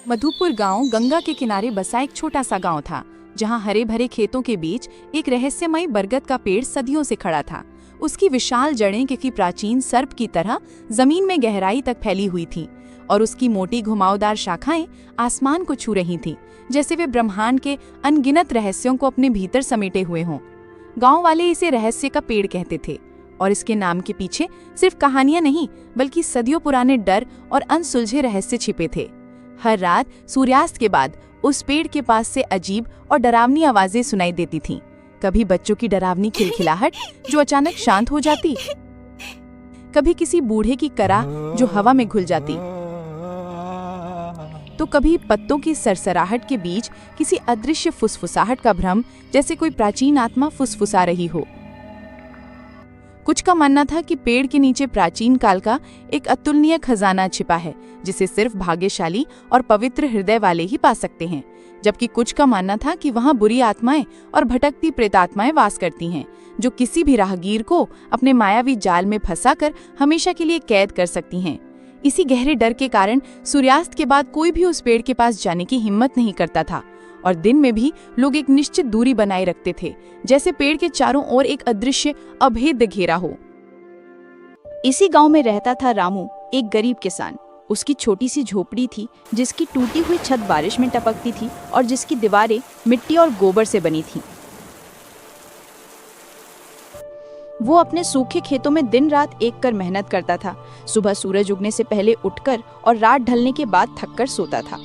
मधुपुर गांव गंगा के किनारे बसा एक छोटा सा गांव था, जहां हरे भरे खेतों के बीच एक रहस्यमयी बरगद का पेड़ सदियों से खड़ा था। उसकी विशाल जड़ें किसी प्राचीन सर्प की तरह जमीन में गहराई तक फैली हुई थीं और उसकी मोटी घुमावदार शाखाएं आसमान को छू रही थीं, जैसे वे ब्रह्मांड के अनगिनत रहस्यों को अपने भीतर समेटे हुए हों। गांव वाले इसे रहस्य का पेड़ कहते थे और इसके नाम के पीछे सिर्फ कहानियां नहीं, बल्कि सदियों पुराने डर और अनसुलझे रहस्य छिपे थे। हर रात सूर्यास्त के बाद उस पेड़ के पास से अजीब और डरावनी आवाजें सुनाई देती थीं। कभी बच्चों की डरावनी खिलखिलाहट जो अचानक शांत हो जाती, कभी किसी बूढ़े की कराह जो हवा में घुल जाती, तो कभी पत्तों की सरसराहट के बीच किसी अदृश्य फुसफुसाहट का भ्रम, जैसे कोई प्राचीन आत्मा फुसफुसा रही हो। कुछ का मानना था कि पेड़ के नीचे प्राचीन काल का एक अतुलनीय खजाना छिपा है, जिसे सिर्फ भाग्यशाली और पवित्र हृदय वाले ही पा सकते हैं, जबकि कुछ का मानना था कि वहां बुरी आत्माएं और भटकती प्रेतात्माएं वास करती हैं, जो किसी भी राहगीर को अपने मायावी जाल में फंसाकर हमेशा के लिए कैद कर सकती हैं। इसी गहरे डर के कारण सूर्यास्त के बाद कोई भी उस पेड़ के पास जाने की हिम्मत नहीं करता था और दिन में भी लोग एक निश्चित दूरी बनाए रखते थे, जैसे पेड़ के चारों ओर एक अदृश्य अभेद्य घेरा हो। इसी गांव में रहता था रामू, एक गरीब किसान। उसकी छोटी सी झोपड़ी थी, जिसकी टूटी हुई छत बारिश में टपकती थी और जिसकी दीवारें मिट्टी और गोबर से बनी थीं। वो अपने सूखे खेतों में दिन रात एक कर मेहनत करता था। सुबह सूरज उगने से पहले उठकर और रात ढलने के बाद थककर सोता था।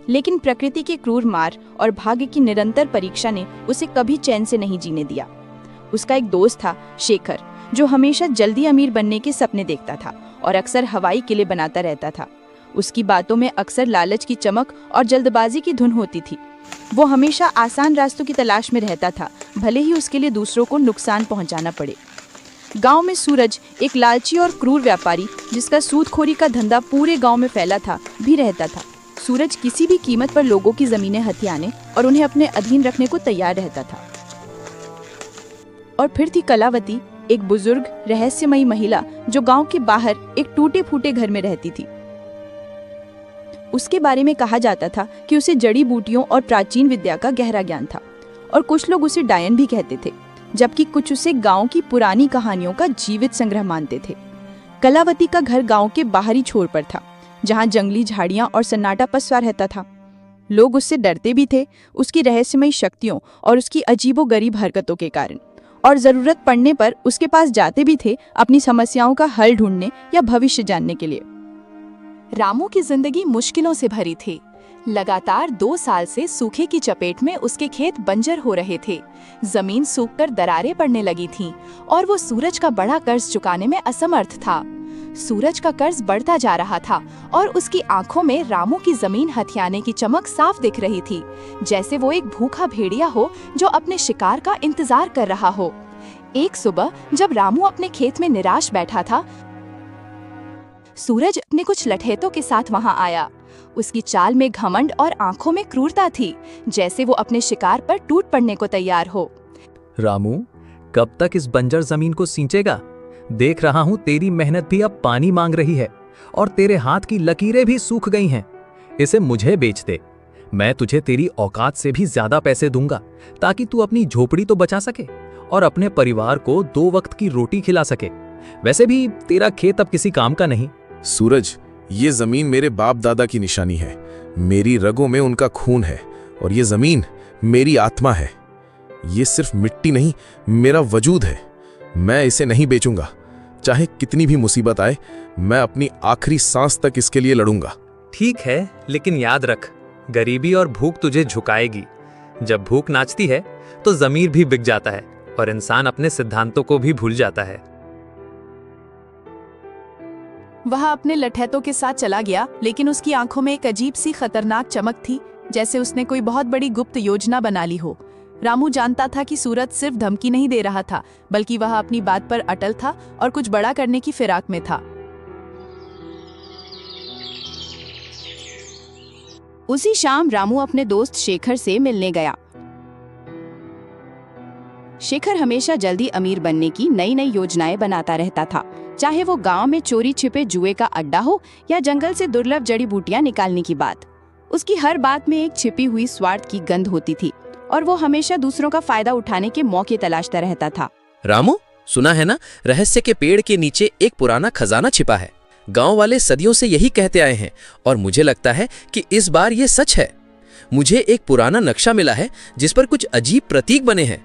लेकिन प्रकृति के क्रूर मार और भाग्य की निरंतर परीक्षा ने उसे कभी चैन से नहीं जीने दिया। उसका एक दोस्त था, शेखर, जो हमेशा जल्दी अमीर बनने के सपने देखता था और अक्सर हवाई किले बनाता रहता था। उसकी बातों में अक्सर लालच की चमक और जल्दबाजी की धुन होती थी। वो हमेशा आसान रास्तों की तलाश में रहता था, भले ही उसके लिए दूसरों को नुकसान पहुंचाना पड़े। गांव में सूरज, एक लालची और क्रूर व्यापारी जिसका सूदखोरी का धंधा पूरे गांव में फैला था, भी रहता था। सूरज किसी भी कीमत पर लोगों की जमीनें हथियाने और उन्हें अपने अधीन रखने को तैयार रहता था। और फिर थी कलावती, एक बुजुर्ग रहस्यमयी महिला जो गांव के बाहर एक टूटे फूटे घर में रहती थी। उसके बारे में कहा जाता था कि उसे जड़ी बूटियों और प्राचीन विद्या का गहरा ज्ञान था और कुछ लोग उसे डायन भी कहते थे, जबकि कुछ उसे गांव की पुरानी कहानियों का जीवित संग्रह मानते थे। कलावती का घर गांव के बाहरी छोर पर था, जहां जंगली झाड़ियां और सन्नाटा पसरा रहता था। लोग उससे डरते भी थे, उसकी रहस्यमयी शक्तियों और उसकी अजीबोगरीब हरकतों के कारण, और जरूरत पड़ने पर उसके पास जाते भी थे अपनी समस्याओं का हल ढूंढने या भविष्य जानने के लिए। रामू की जिंदगी मुश्किलों से भरी थी। लगातार 2 साल से सूखे की चपेट में उसके खेत बंजर हो रहे थे। जमीन सूखकर दरारें पड़ने लगी थीं और वो सूरज का बड़ा कर्ज चुकाने में असमर्थ था। सूरज का कर्ज बढ़ता जा रहा था और उसकी आंखों में रामू की जमीन हथियाने की चमक साफ दिख रही थी, जैसे वो एक भूखा भेड़िया हो जो अपने शिकार का इंतजार कर रहा हो। एक सुबह जब रामू अपने खेत में निराश बैठा था, सूरज अपने कुछ लठैतों के साथ वहां आया। उसकी चाल में घमंड और आंखों में क्रूरता थी, जैसे वो अपने शिकार पर टूट पड़ने को तैयार हो। रामू, कब तक इस बंजर जमीन को सींचेगा? देख रहा हूं तेरी मेहनत भी अब पानी मांग रही है और तेरे हाथ की लकीरें भी सूख गई हैं। इसे मुझे बेच दे, मैं तुझे तेरी औकात से भी ज्यादा पैसे दूंगा, ताकि तू अपनी झोपड़ी तो बचा सके और अपने परिवार को 2 वक्त की रोटी खिला सके। वैसे भी तेरा खेत अब किसी काम का नहीं। सूरज, ये जमीन मेरे बाप दादा की निशानी है। मेरी रगों में उनका खून है और ये जमीन मेरी आत्मा है। ये सिर्फ मिट्टी नहीं, मेरा वजूद है। मैं इसे नहीं बेचूंगा, चाहे कितनी भी मुसीबत आए। मैं अपनी आखिरी सांस तक इसके लिए लड़ूंगा। ठीक है, लेकिन याद रख, गरीबी और भूख तुझे झुकाएगी। जब भूख नाचती है तो जमीर भी बिक जाता है और इंसान अपने सिद्धांतों को भी भूल जाता है। वह अपने लठैतों के साथ चला गया, लेकिन उसकी आंखों में एक अजीब सी खतरनाक चमक थी, जैसे उसने कोई बहुत बड़ी गुप्त योजना बना ली हो। रामू जानता था कि सूरज सिर्फ धमकी नहीं दे रहा था, बल्कि वह अपनी बात पर अटल था और कुछ बड़ा करने की फिराक में था। उसी शाम रामू अपने दोस्त शेखर से मिलने गया। शेखर हमेशा जल्दी अमीर बनने की नई नई योजनाएं बनाता रहता था, चाहे वो गांव में चोरी छिपे जुए का अड्डा हो या जंगल से दुर्लभ जड़ी बूटियां निकालने की बात। उसकी हर बात में एक छिपी हुई स्वार्थ की गंध होती थी और वो हमेशा दूसरों का फायदा उठाने के मौके तलाशता रहता था। रामू, सुना है ना, रहस्य के पेड़ के नीचे एक पुराना खजाना छिपा है। गांव वाले सदियों से यही कहते आए हैं और मुझे लगता है कि इस बार ये सच है। मुझे एक पुराना नक्शा मिला है जिस पर कुछ अजीब प्रतीक बने हैं।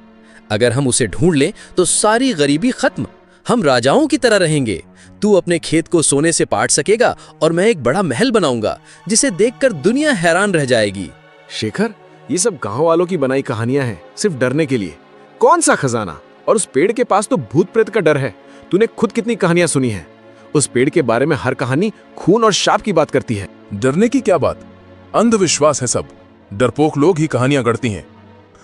अगर हम उसे ढूंढ लें तो सारी गरीबी खत्म, हम राजाओं की तरह रहेंगे। तू अपने खेत को सोने से पाट सकेगा और मैं एक बड़ा महल बनाऊंगा जिसे देखकर दुनिया हैरान रह जाएगी। शेखर, ये सब गांव वालों की बनाई कहानियां हैं, सिर्फ डरने के लिए। कौन सा खजाना? और उस पेड़ के पास तो भूत प्रेत का डर है। तूने खुद कितनी कहानियां सुनी हैं? उस पेड़ के बारे में हर कहानी खून और शाप की बात करती है। डरने की क्या बात, अंधविश्वास है सब। डरपोक लोग ही कहानियां गढ़ती हैं।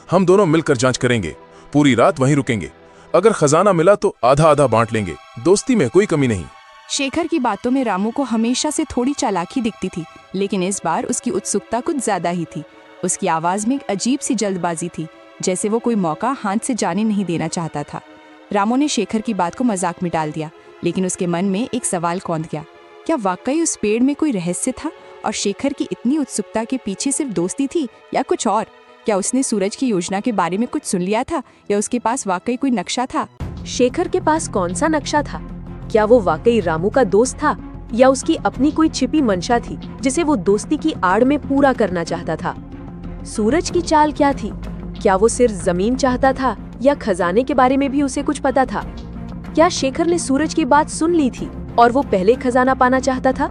हम दोनों मिलकर जांच करेंगे, पूरी रात वहीं रुकेंगे। अगर खजाना मिला तो आधा आधा बांट लेंगे, दोस्ती में कोई कमी नहीं। शेखर की बातों में रामू को हमेशा से थोड़ी चालाकी दिखती थी, लेकिन इस बार उसकी उत्सुकता कुछ ज्यादा ही थी। उसकी आवाज में एक अजीब सी जल्दबाजी थी, जैसे वो कोई मौका हाथ से जाने नहीं देना चाहता था। रामू ने शेखर की बात को मजाक में डाल दिया, लेकिन उसके मन में एक सवाल कौंध गया। क्या वाकई उस पेड़ में कोई रहस्य था और शेखर की इतनी उत्सुकता के पीछे सिर्फ दोस्ती थी या कुछ और? क्या उसने सूरज की योजना के बारे में कुछ सुन लिया था या उसके पास वाकई कोई नक्शा था? शेखर के पास कौन सा नक्शा था? क्या वो वाकई रामू का दोस्त था या उसकी अपनी कोई छिपी मंशा थी जिसे वो दोस्ती की आड़ में पूरा करना चाहता था? सूरज की चाल क्या थी? क्या वो सिर्फ जमीन चाहता था या खजाने के बारे में भी उसे कुछ पता था? क्या शेखर ने सूरज की बात सुन ली थी और वो पहले खजाना पाना चाहता था?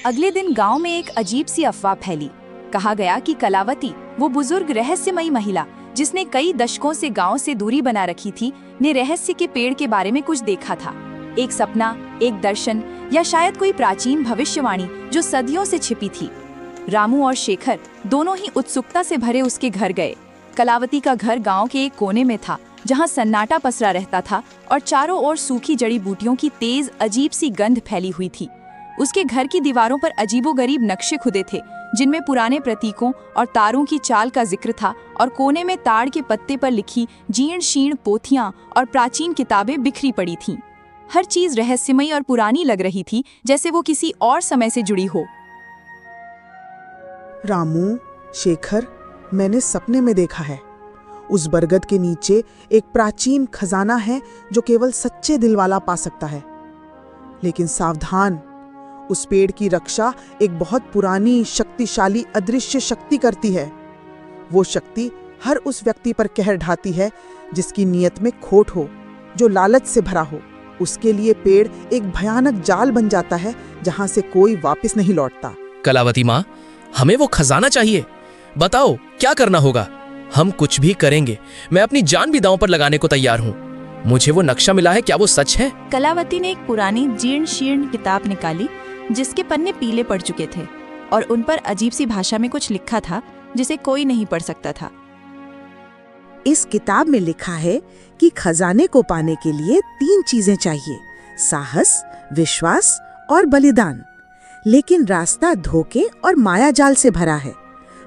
अगले दिन गांव में एक अजीब सी अफवाह फैली। कहा गया कि कलावती, वो बुजुर्ग रहस्यमयी महिला जिसने कई दशकों से गांव से दूरी बना रखी थी, ने रहस्य के पेड़ के बारे में कुछ देखा था। एक सपना, एक दर्शन या शायद कोई प्राचीन भविष्यवाणी जो सदियों से छिपी थी। रामू और शेखर दोनों ही उत्सुकता से भरे उसके घर गए। कलावती का घर गांव के एक कोने में था, जहां सन्नाटा पसरा रहता था और चारों ओर सूखी जड़ी बूटियों की तेज अजीब सी गंध फैली हुई थी। उसके घर की दीवारों पर अजीबोगरीब नक्शे खुदे थे, जिनमें पुराने प्रतीकों और तारों की चाल का जिक्र था, और कोने में ताड़ के पत्ते पर लिखी जीर्ण शीर्ण पोथियां और प्राचीन किताबें बिखरी पड़ी थीं। हर चीज रहस्यमयी और पुरानी लग रही थी, जैसे वो किसी और समय से जुड़ी हो। रामू, शेखर, मैंने सपने में देखा है। उस बरगद के नीचे एक प्राचीन खजाना है जो केवल सच्चे दिल वाला पा सकता है। लेकिन सावधान, उस पेड़ की रक्षा एक बहुत पुरानी शक्तिशाली अदृश्य शक्ति करती है। वो शक्ति हर उस व्यक्ति पर कहर ढाती है जिसकी नीयत में खोट हो, जो लालच से भरा हो। उसके लिए पेड़ एक भयानक जाल बन जाता है जहां से कोई वापस नहीं लौटता। कलावती माँ, हमें वो खजाना चाहिए। बताओ क्या करना होगा। हम कुछ भी करेंगे, मैं अपनी जान भी दांव पर लगाने को तैयार हूँ। मुझे वो नक्शा मिला है, क्या वो सच है? कलावती ने एक पुरानी जीर्ण शीर्ण किताब निकाली जिसके पन्ने पीले पड़ चुके थे और उन पर अजीब सी भाषा में कुछ लिखा था जिसे कोई नहीं पढ़ सकता था। इस किताब में लिखा है कि खजाने को पाने के लिए 3 चीजें चाहिए: साहस, विश्वास और बलिदान। लेकिन रास्ता धोखे और मायाजाल से भरा है।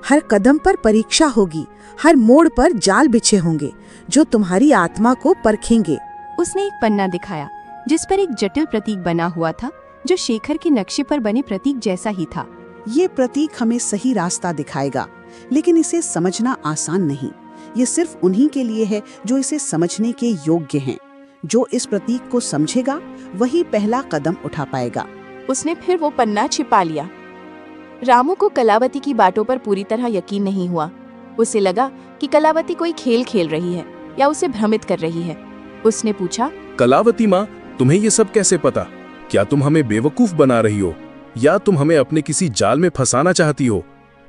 हर कदम पर परीक्षा होगी, हर मोड़ पर जाल बिछे होंगे जो तुम्हारी आत्मा को परखेंगे। उसने एक पन्ना दिखाया जिस पर एक जटिल प्रतीक बना हुआ था, जो शेखर के नक्शे पर बने प्रतीक जैसा ही था। ये प्रतीक हमें सही रास्ता दिखाएगा, लेकिन इसे समझना आसान नहीं। ये सिर्फ उन्हीं के लिए है जो इसे समझने के योग्य हैं। जो इस प्रतीक को समझेगा वही पहला कदम उठा पाएगा। उसने फिर वो पन्ना छिपा लिया। रामू को कलावती की बातों पर पूरी तरह यकीन नहीं हुआ। उसे लगा कि कलावती कोई खेल खेल रही है या उसे भ्रमित कर रही है। उसने पूछा, कलावती माँ, तुम्हें ये सब कैसे पता? क्या तुम हमें बेवकूफ बना रही हो या तुम हमें अपने किसी जाल में फंसाना चाहती हो?